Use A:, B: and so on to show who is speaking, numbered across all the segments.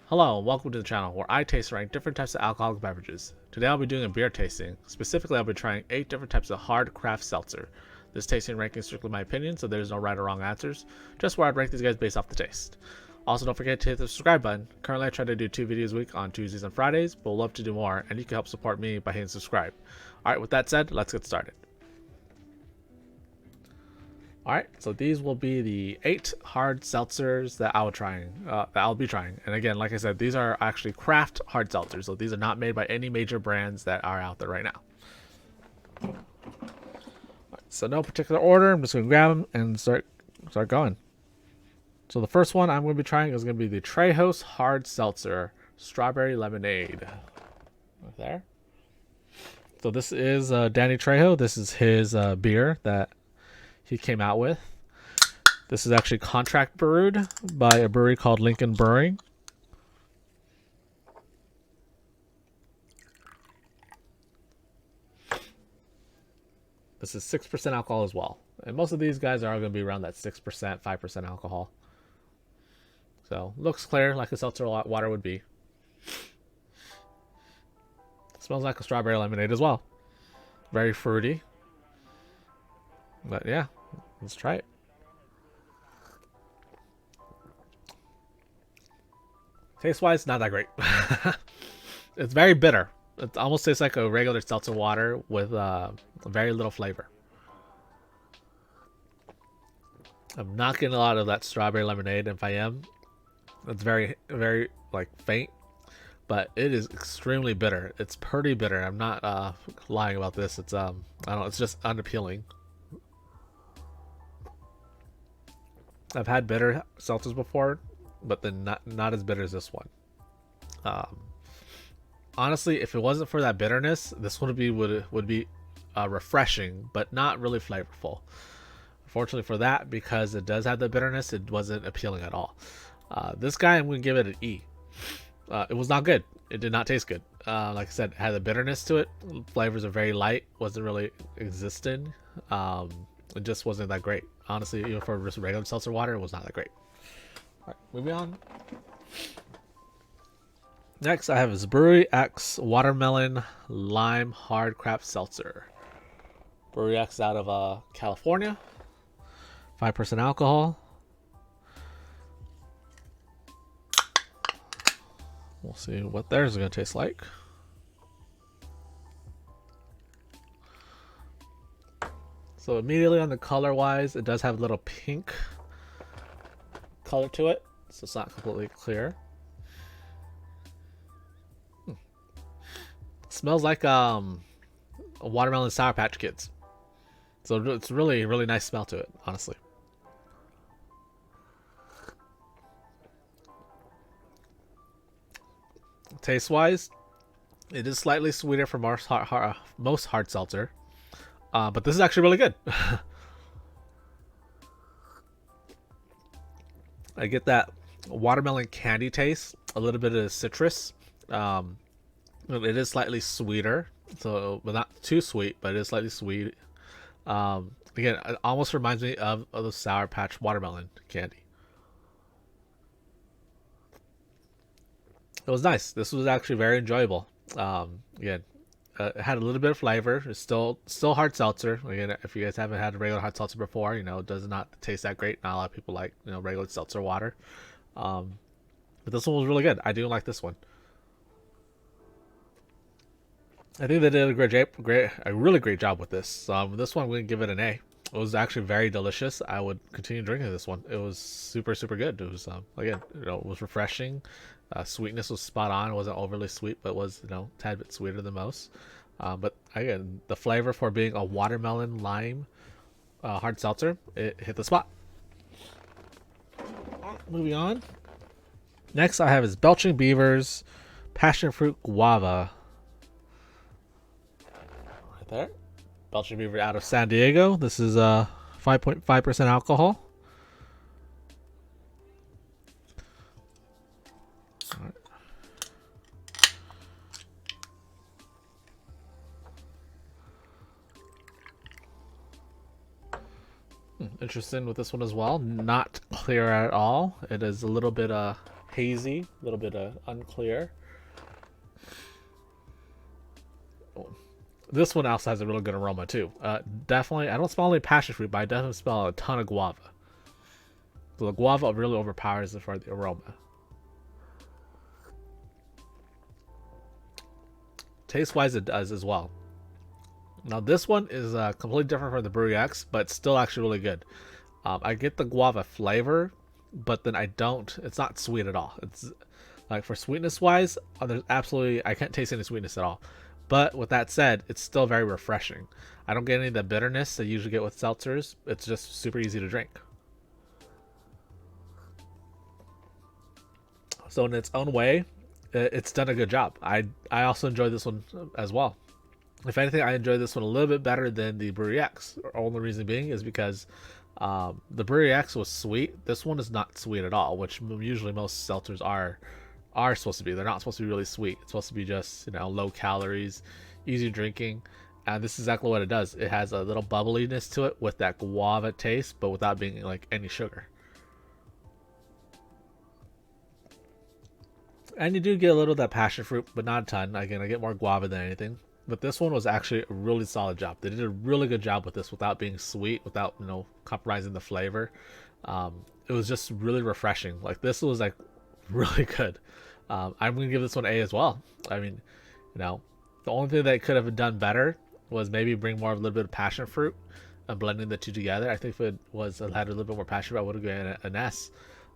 A: Hello and welcome to the channel where I taste and rank different types of alcoholic beverages. Today I'll be doing a beer tasting. Specifically, I'll be trying 8 different types of hard craft seltzer. This tasting and ranking is strictly my opinion, so there's no right or wrong answers, just where I'd rank these guys based off the taste. Also, don't forget to hit the subscribe button. Currently, I try to do 2 videos a week on Tuesdays and Fridays, but would love to do more, and you can help support me by hitting subscribe. Alright, with that said, let's get started. Alright, so these will be the 8 hard seltzers that I'll be trying. And again, like I said, these are actually craft hard seltzers, so these are not made by any major brands that are out there right now. Right, so no particular order, I'm just going to grab them and start going. So the first one I'm going to be trying is going to be the Trejo Hard Seltzer Strawberry Lemonade. Right there. So this is Danny Trejo. This is his beer that he came out with. This is actually contract brewed by a brewery called Lincoln Brewing. This is 6% alcohol as well. And most of these guys are going to be around that 6%, 5% alcohol. So, looks clear like a seltzer water would be. Smells like a strawberry lemonade as well. Very fruity. But yeah, let's try it. Taste wise, not that great. It's very bitter. It almost tastes like a regular seltzer water with very little flavor. I'm not getting a lot of that strawberry lemonade. If I am, it's very, very like faint, but it is extremely bitter. It's pretty bitter. I'm not lying about this. It's I don't know. It's just unappealing. I've had bitter seltzers before, but then not as bitter as this one. Honestly, if it wasn't for that bitterness, this would be refreshing, but not really flavorful. Unfortunately for that, because it does have the bitterness, it wasn't appealing at all. This guy, I'm going to give it an E. It was not good. It did not taste good. Like I said, it had a bitterness to it. Flavors are very light. Wasn't really existing. It just wasn't that great. Honestly, even for just regular seltzer water, it was not that great. Alright, moving on. Next, I have this Brewery X Watermelon Lime Hard Craft Seltzer. Brewery X out of California. 5% alcohol. We'll see what theirs is going to taste like. So immediately on the color wise, it does have a little pink color to it, so it's not completely clear. Smells like a watermelon Sour Patch Kids. So it's really, really nice smell to it, honestly. Taste wise, it is slightly sweeter for most hard seltzer. But this is actually really good. I get that watermelon candy taste, a little bit of citrus. It is slightly sweeter, so but not too sweet, but it is slightly sweet. Again, it almost reminds me of the Sour Patch watermelon candy. It was nice. This was actually very enjoyable. Again, it had a little bit of flavor. It's still hard seltzer. Again, if you guys haven't had a regular hard seltzer before, you know, it does not taste that great. Not a lot of people like, you know, regular seltzer water. But this one was really good. I do like this one. I think they did a really great job with this. This one I'm going to give it an A. It was actually very delicious. I would continue drinking this one. It was super, super good. It was again, you know, it was refreshing. Sweetness was spot on. It wasn't overly sweet, but was, you know, a tad bit sweeter than most. But again, the flavor for being a watermelon lime hard seltzer, it hit the spot. Moving on. Next, I have is Belching Beaver's Passionfruit Guava. Right there. Belching Beaver out of San Diego. This is 5.5% alcohol. All right. Interesting with this one as well. Not clear at all. It is a little bit hazy, a little bit unclear. This one also has a really good aroma too. Definitely, I don't smell any passion fruit, but I definitely smell a ton of guava. So the guava really overpowers it for the aroma. Taste wise, it does as well. Now this one is completely different from the Brewery X, but still actually really good. I get the guava flavor, but then I don't. It's not sweet at all. It's like for sweetness wise, there's absolutely I can't taste any sweetness at all. But with that said, it's still very refreshing. I don't get any of the bitterness that you usually get with seltzers. It's just super easy to drink. So in its own way, it's done a good job. I also enjoy this one as well. If anything, I enjoy this one a little bit better than the Brewery X. The only reason being is because the Brewery X was sweet. This one is not sweet at all, which usually most seltzers are supposed to be. They're not supposed to be really sweet. It's supposed to be just, you know, low calories, easy drinking. And this is exactly what it does. It has a little bubbliness to it with that guava taste, but without being like any sugar. And you do get a little of that passion fruit, but not a ton. Again, I get more guava than anything. But this one was actually a really solid job. They did a really good job with this without being sweet, without, you know, compromising the flavor. It was just really refreshing. Like this was like really good. I'm gonna give this one A as well. I mean, you know, the only thing they could have done better was maybe bring more of a little bit of passion fruit and blending the two together. I think if it had a little bit more passion fruit, I would have given it an S.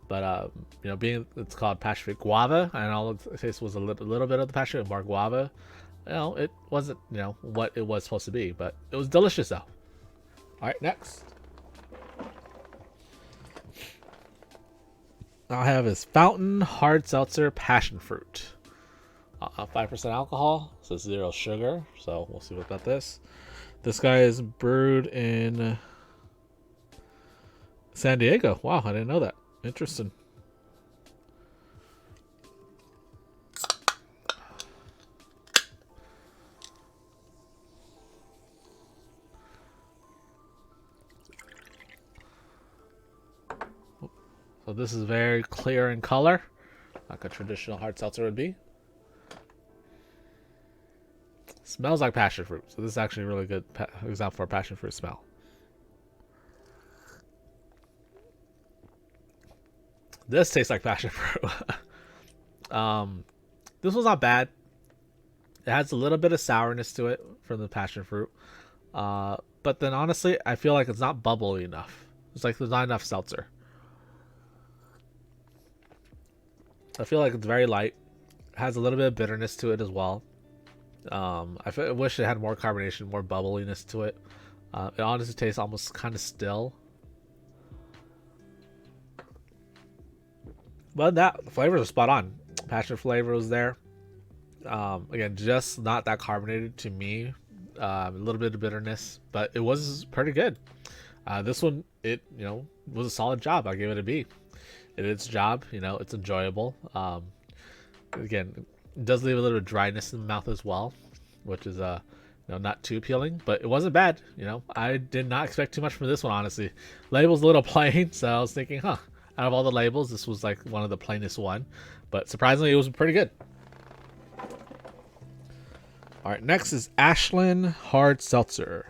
A: But you know, being it's called passion fruit guava, and all it tastes was a little bit of the passion fruit, more guava. You know, it wasn't, you know, what it was supposed to be, but it was delicious though. All right, next. I have is Fountain Hard Seltzer Passion Fruit. 5% alcohol, so 0 sugar. So we'll see what about this. This guy is brewed in San Diego. Wow, I didn't know that. Interesting. So this is very clear in color, like a traditional hard seltzer would be. Smells like passion fruit. So this is actually a really good example for a passion fruit smell. This tastes like passion fruit. This was not bad. It has a little bit of sourness to it from the passion fruit. But then honestly, I feel like it's not bubbly enough. It's like there's not enough seltzer. I feel like it's very light. It has a little bit of bitterness to it as well. I wish it had more carbonation, more bubbliness to it. It honestly tastes almost kind of still. But the flavors are spot on. Passion flavor was there. Again, just not that carbonated to me. A little bit of bitterness, but it was pretty good. This one, it was a solid job. I gave it a B. It did its job. It's enjoyable. Again, it does leave a little bit of dryness in the mouth as well, which is not too appealing, but it wasn't bad. I did not expect too much from this one, honestly. Label's a little plain, so I was thinking, out of all the labels, this was like one of the plainest one, but surprisingly, it was pretty good. All right, next is Ashland Hard Seltzer.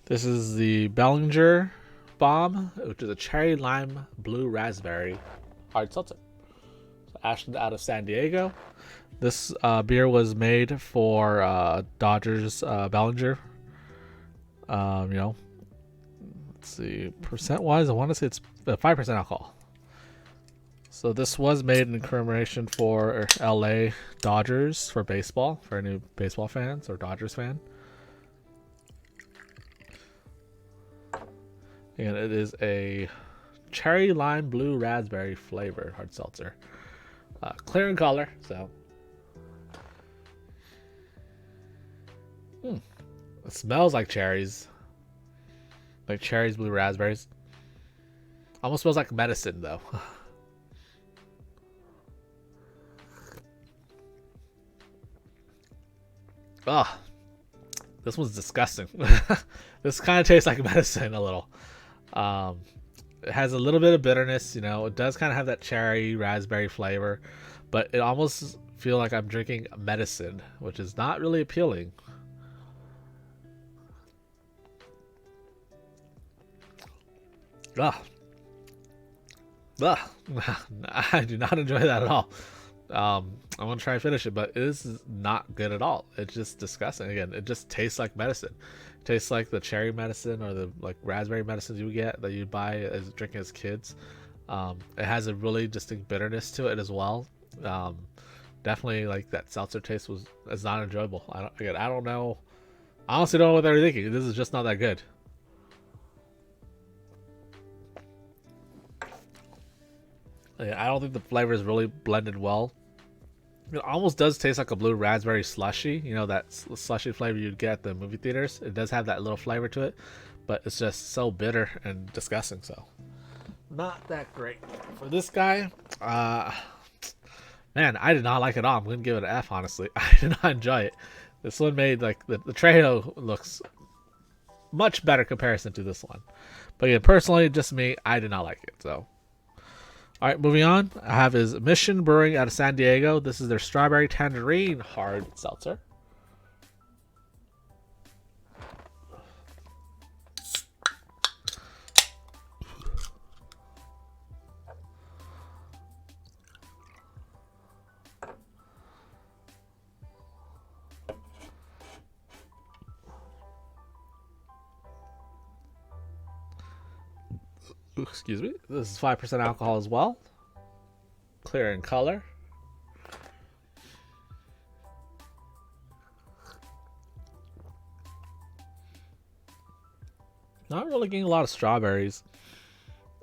A: This is the Bellinger Bomb, which is a cherry lime blue raspberry hard seltzer. So Ashland out of San Diego. This beer was made for Dodgers Bellinger. Let's see, percent wise, I want to say it's 5% alcohol. So this was made in commemoration for LA Dodgers for baseball, for any baseball fans or Dodgers fan. And it is a cherry lime blue raspberry flavored hard seltzer. Clear in color, so. It smells like cherries. Like cherries, blue raspberries. Almost smells like medicine though. Oh, this one's disgusting. This kind of tastes like medicine a little. It has a little bit of bitterness, you know. It does kind of have that cherry raspberry flavor, but it almost feel like I'm drinking medicine, which is not really appealing. Ugh. Ugh. I do not enjoy that at all. I'm gonna try and finish it, but this is not good at all. It's just disgusting. Again, it just tastes like medicine. It tastes like the cherry medicine or the like raspberry medicines you get that you buy as drinking as kids. It has a really distinct bitterness to it as well. Definitely like that seltzer taste is not enjoyable. I don't know. I honestly don't know what they were thinking. This is just not that good. I don't think the flavor is really blended well. It almost does taste like a blue raspberry slushy. You know, that slushy flavor you'd get at the movie theaters. It does have that little flavor to it, but it's just so bitter and disgusting. So, not that great. For this guy, man, I did not like it at all. I'm going to give it an F, honestly. I did not enjoy it. This one made, like, the Trejo looks much better comparison to this one. But again, personally, just me, I did not like it, so. Alright, moving on. I have is Mission Brewing out of San Diego. This is their Strawberry Tangerine Hard Seltzer. Excuse me. This is 5% alcohol as well. Clear in color. Not really getting a lot of strawberries.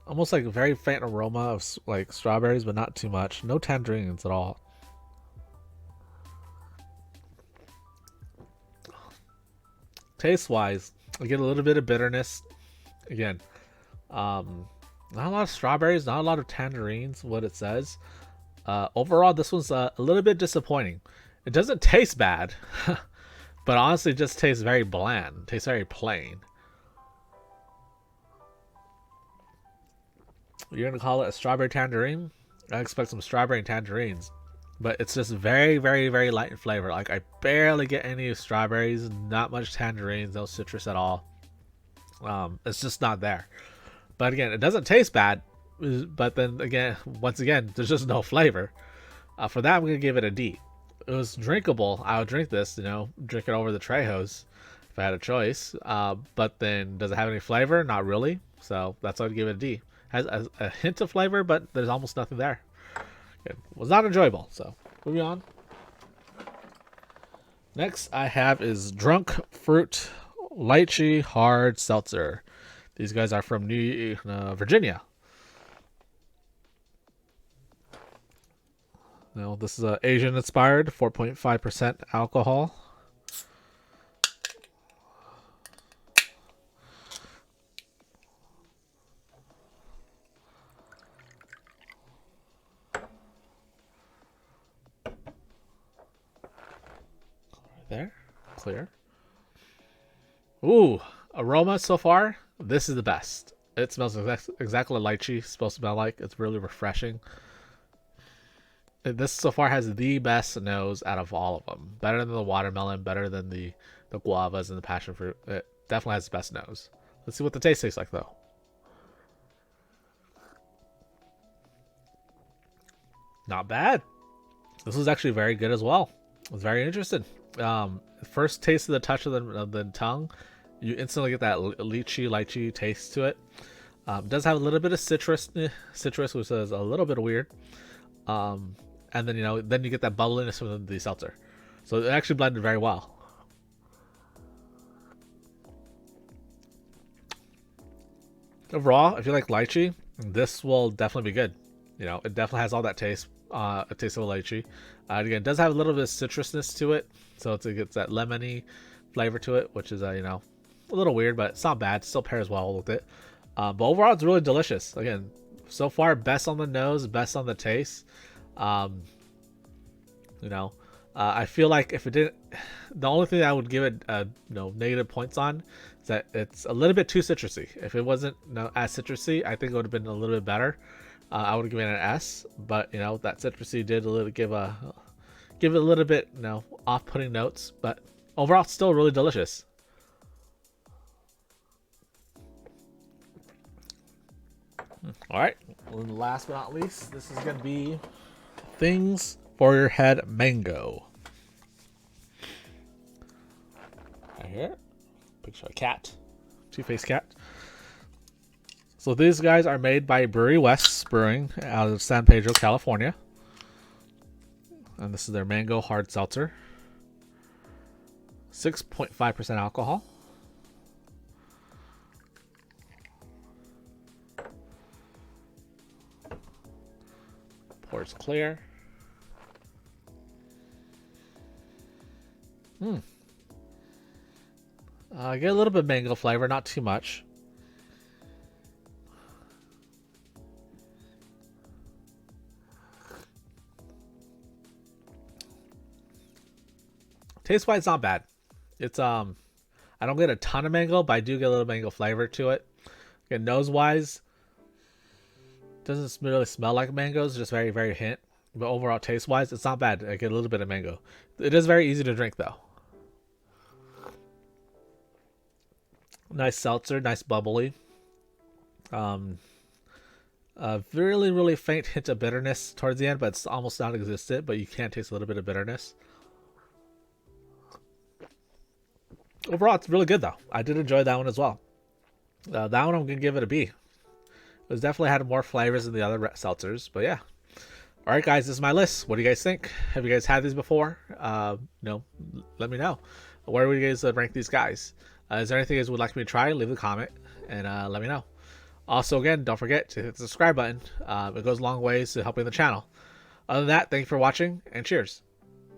A: Almost like a very faint aroma of like strawberries, but not too much. No tangerines at all. Taste wise, I get a little bit of bitterness. Again, not a lot of strawberries, not a lot of tangerines, what it says. Overall, this one's a little bit disappointing. It doesn't taste bad, but honestly, it just tastes very bland. Tastes very plain. You're gonna call it a strawberry tangerine? I expect some strawberry and tangerines, but it's just very, very, very light in flavor. Like, I barely get any strawberries, not much tangerines, no citrus at all. It's just not there. But again, it doesn't taste bad, but then again, once again, there's just no flavor. For that, I'm gonna give it a D. It was drinkable. I would drink this, you know, drink it over the Trejos if I had a choice. But then, does it have any flavor? Not really. So that's why I'd give it a D. Has a hint of flavor, but there's almost nothing there. It was not enjoyable. So moving on. Next I have is Drunk Fruit Lychee Hard Seltzer. These guys are from Virginia. Now this is Asian inspired, 4.5% alcohol. There, clear. Ooh, aroma so far, this is the best. It smells exactly like lychee supposed to smell like. It's really refreshing. This so far has the best nose out of all of them. Better than the watermelon, better than the guavas and the passion fruit. It definitely has the best nose. Let's see what the taste tastes like though. Not bad. This was actually very good as well. I was very interested. First taste of the touch of the tongue, you instantly get that lychee taste to it. It does have a little bit of citrus, which is a little bit weird. And then then you get that bubbliness from the seltzer. So it actually blended very well. Overall, if you like lychee, this will definitely be good. It definitely has all that taste. A taste of a lychee. Again, it does have a little bit of citrusness to it, so it gets that lemony flavor to it, which is a little weird, but it's not bad. It still pairs well with it. But overall, it's really delicious. Again, so far, best on the nose, best on the taste. I feel like if it didn't, the only thing that I would give it negative points on is that it's a little bit too citrusy. If it wasn't as citrusy, I think it would have been a little bit better. I would have given it an S, but that citrusy did give it a little bit off-putting notes, but overall it's still really delicious. All right, and last but not least, this is going to be Things for Your Head Mango. Right here, picture of a cat, two-faced cat. So these guys are made by Brewery West Brewing out of San Pedro, California. And this is their Mango Hard Seltzer. 6.5% alcohol. Pours clear. Get a little bit of mango flavor, not too much. Taste wise, not bad. It's I don't get a ton of mango, but I do get a little mango flavor to it. Again, nose wise, doesn't really smell like mangoes, just very, very hint. But overall, taste wise, it's not bad. I get a little bit of mango. It is very easy to drink though. Nice seltzer, nice bubbly. A really, really faint hint of bitterness towards the end, but it's almost non-existent. But you can taste a little bit of bitterness. Overall, it's really good though. I did enjoy that one as well. That one I'm gonna give it a B. It was definitely had more flavors than the other seltzers, but yeah. All right, guys, this is my list. What do you guys think? Have you guys had these before? Let me know. Where would you guys rank these guys? Is there anything you guys would like me to try? Leave a comment and let me know. Also, again, don't forget to hit the subscribe button. It goes a long ways to helping the channel. Other than that, thank you for watching and cheers.